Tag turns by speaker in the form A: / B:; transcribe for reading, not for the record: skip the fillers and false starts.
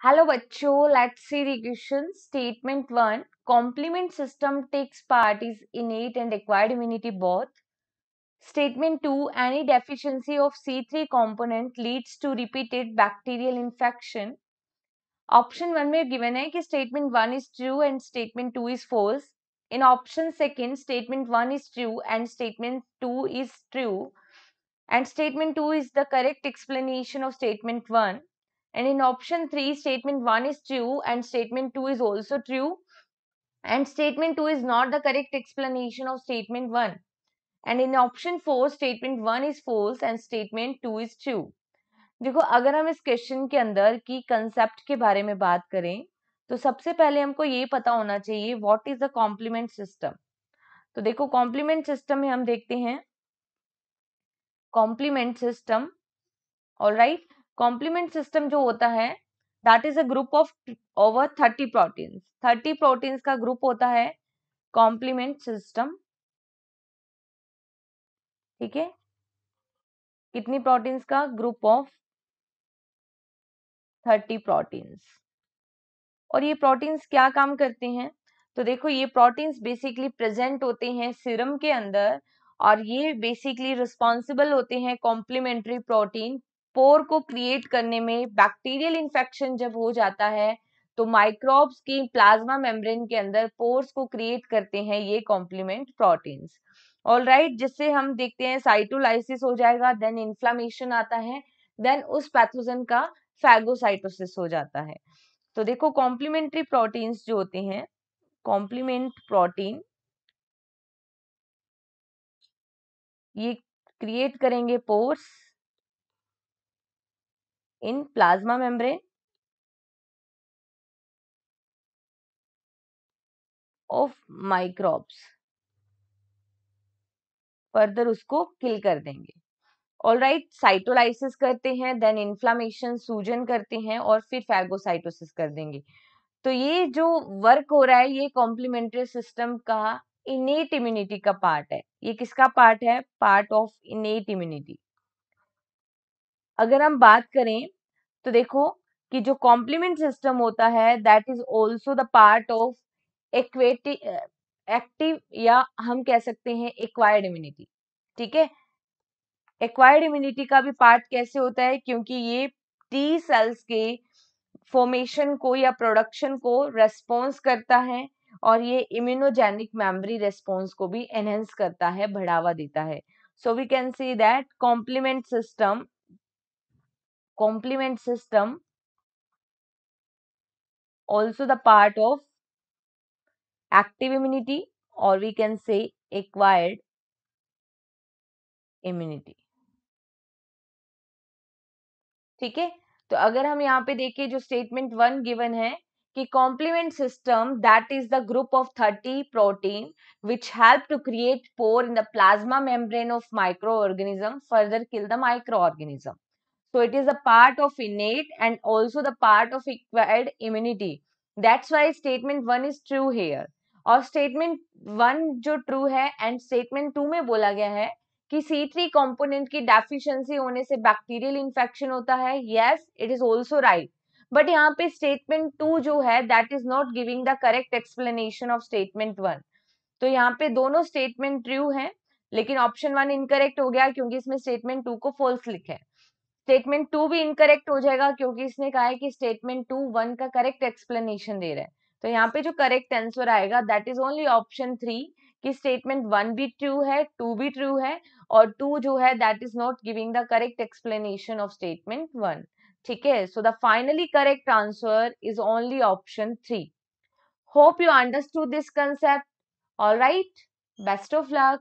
A: Hello बच्चों, let's see the question. Statement 1, complement system takes part is innate and acquired immunity both. Statement 2, any deficiency of C3 component leads to repeated bacterial infection. Option 1 में given है कि statement 1 is true and statement 2 is false. In option second, statement 1 is true and statement 2 is true, and statement 2 is the correct explanation of statement 1. And in option 3, statement 1 is true and statement 2 is also true, and statement 2 is not the correct explanation of statement 1. And in option 4, statement 1 is false and statement 2 is true. देखो, अगर हम इस question के अंदर की concept के बारे में बात करें तो सबसे पहले हमको ये पता होना चाहिए what is the complement system. तो देखो, कॉम्प्लीमेंट सिस्टम में हम देखते हैं complement system. Alright, complement system जो होता है that is a group of over 30 proteins. 30 proteins का ग्रुप होता है कॉम्प्लीमेंट सिस्टम। ठीक है, कितनी प्रोटीन्स का ग्रुप ऑफ 30 प्रोटीन्स। और ये प्रोटीन्स क्या काम करते हैं? तो देखो, ये प्रोटीन्स बेसिकली प्रेजेंट होते हैं सीरम के अंदर, और ये बेसिकली रिस्पॉन्सिबल होते हैं कॉम्प्लीमेंट्री प्रोटीन पोर को क्रिएट करने में। बैक्टीरियल इन्फेक्शन जब हो जाता है तो माइक्रोब्स की प्लाज्मा मेम्ब्रेन के अंदर पोर्स को क्रिएट करते हैं ये कॉम्प्लीमेंट प्रोटीन्स। ऑलराइट, जिससे हम देखते हैं साइटोलाइसिस हो जाएगा, देन इन्फ्लामेशन आता है, देन उस पैथोजन का फैगोसाइटोसिस हो जाता है। तो देखो, कॉम्प्लीमेंट्री प्रोटीन्स जो होते हैं, कॉम्प्लीमेंट प्रोटीन ये क्रिएट करेंगे pores in plasma membrane of microbes, further उसको किल कर देंगे। ऑलराइट, साइटोलाइसिस करते हैं, देन इन्फ्लामेशन सूजन करते हैं, और फिर फैगोसाइटोसिस कर देंगे। तो ये जो वर्क हो रहा है ये कॉम्प्लीमेंट्री सिस्टम का इनेट इम्यूनिटी का पार्ट है। ये किसका पार्ट है? Part of innate immunity. अगर हम बात करें तो देखो कि जो कॉम्प्लीमेंट सिस्टम होता है that is also the part of active, या हम कह सकते हैं एक्वायर्ड इम्यूनिटी। ठीक है, एक्वायर्ड इम्यूनिटी का भी पार्ट कैसे होता है? क्योंकि ये टी सेल्स के फॉर्मेशन को या प्रोडक्शन को रेस्पॉन्स करता है, और ये इम्यूनोजेनिक मेमोरी रेस्पॉन्स को भी एनहेंस करता है, बढ़ावा देता है। So we can see that complement system also the part of active immunity, or we can say acquired immunity। ठीक है, तो अगर हम यहाँ पे देखें जो स्टेटमेंट 1 गिवन है कि complement system that is the group of 30 protein which help to create pore in the plasma membrane of microorganism further kill the microorganism. So it is a part of innate and also the part of acquired immunity. That's why statement 1 is true here. और statement 1 जो true है and statement 2 में बोला गया है कि C3 component की deficiency होने से बैक्टीरियल इन्फेक्शन होता है। Yes, it is also right, but यहाँ पे स्टेटमेंट 2 जो है that is not giving the correct explanation of statement 1। तो यहाँ पे दोनों स्टेटमेंट ट्रू हैं, लेकिन ऑप्शन 1 इनकरेक्ट हो गया क्योंकि इसमें स्टेटमेंट 2 को फॉल्स लिखा है। स्टेटमेंट 2 भी इनकरेक्ट हो जाएगा क्योंकि इसने कहा है कि स्टेटमेंट 2 1 का करेक्ट एक्सप्लेनेशन दे रहा है। तो यहाँ पे जो करेक्ट आंसर आएगा दैट इज ओनली ऑप्शन 3 कि स्टेटमेंट 1 भी ट्रू है, 2 भी ट्रू है, और 2 जो है that is not giving the correct explanation of statement 1। ठीक है, so the finally correct answer is only option 3। Hope you understood this concept. Alright, best of luck.